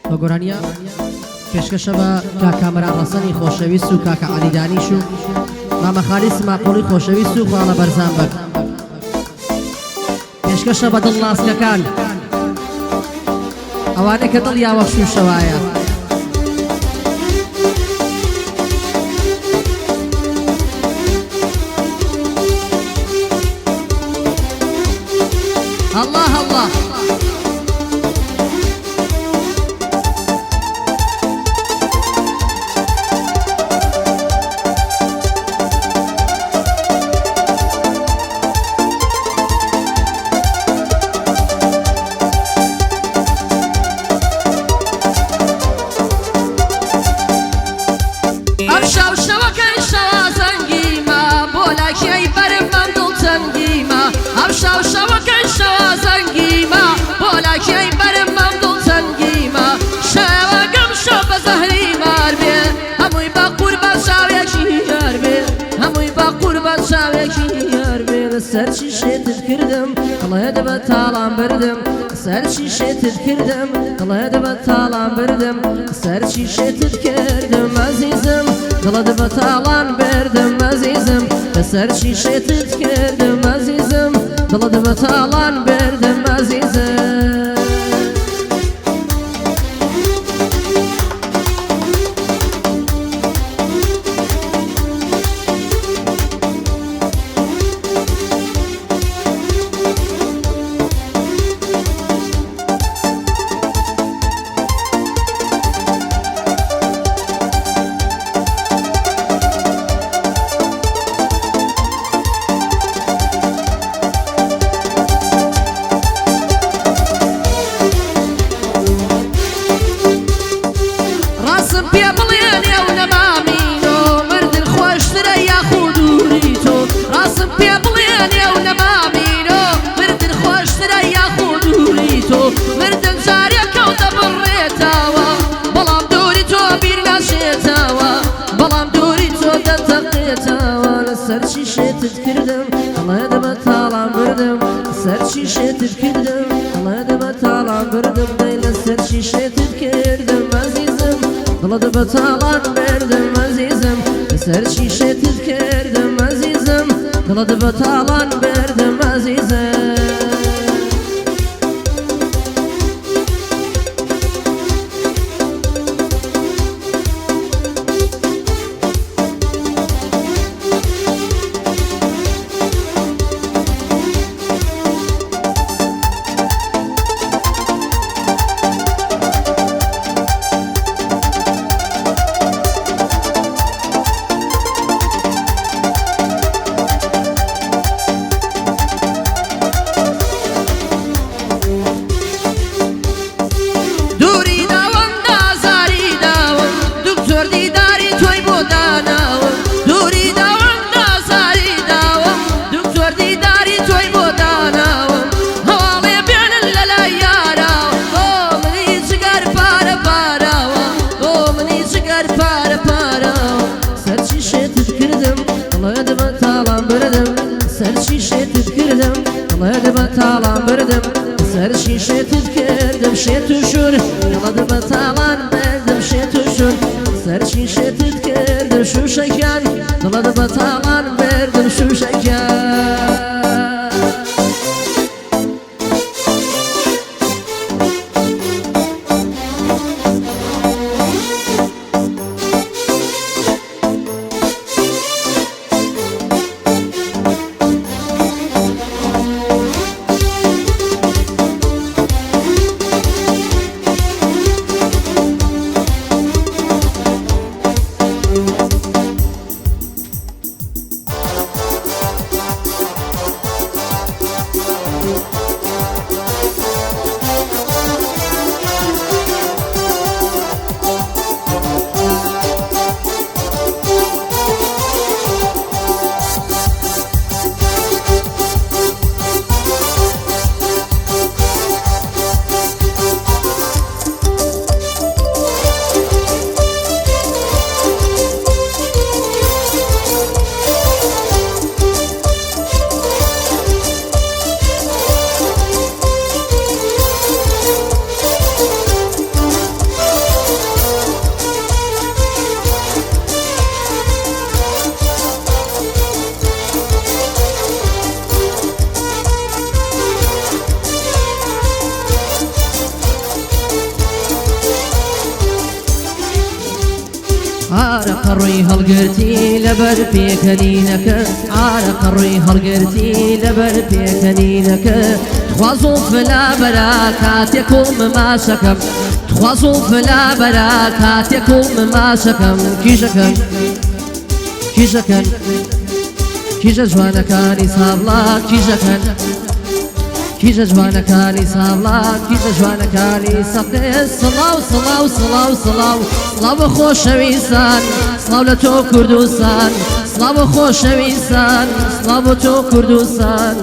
بەگۆرانیە پێشکەشە بە کاکامەران ڕەسەنی خۆشەویست و کاکە عەلیدانیش و مامە خالیس ماقوڵی خۆشەویست و خواڵە بەرزان بەر پێشکەشە بە دڵناسکەکان ئەوانەی کە دڵ یاوەخش و شەوایە الله الله سەر شیشێتت کردم دڵێ دەبە تاڵان بردم سەر شیشێتت کردم دڵێ دەبە تاڵان بردم سەر شیشێتت کردم ئەزیزم دڵە دەبە تاڵان بردم ئەزیزم سەر شیشێتت کردم ئەزیزم دڵە دەبە تاڵان بردم ئەزیزم سەر شیشێتت کردم دڵێ دەبە تاڵان بردم سەر شیشێتت کردم دڵێ دەبە تاڵان بردم دەی لە سەر شیشێتت کردم ئەزیزم دڵە دەبە تاڵان بردم ئەزیزم سەر شیشێتت کردم ئەزیزم دڵە دەبە تاڵان بردم ئەزیزم تاڵان بردم سەر شیشێتت کردم شێت و شور دڵە دەبە تاڵان بردم شێت و شور سەر شیشێتت کردم شوشەکان دڵە دەبە تاڵان بردم شوشەکان ڕووی هەڵگرتی لەبەر پێکەنینەکە عارەقە ڕووی هەڵگرتی لەبەر پێکەنینەکە تخواز و فلا بەرا کاتێک و مماشەکەم تخواز و فلا بەرا کاتێک و مماشەکەم کیژەکەن کیژەکەن کیژە جوانەکانی سابڵا کیژەکەن کیژە جوانەکانی سابڵا کیژە جوانەکانی سەقێ سڵاو سڵاو سڵاو سڵاو سڵاو بە خۆشەویستان سڵاو لە تۆ کوردستان سڵاو بە خۆشەویستان سڵاو بە تۆ کوردستان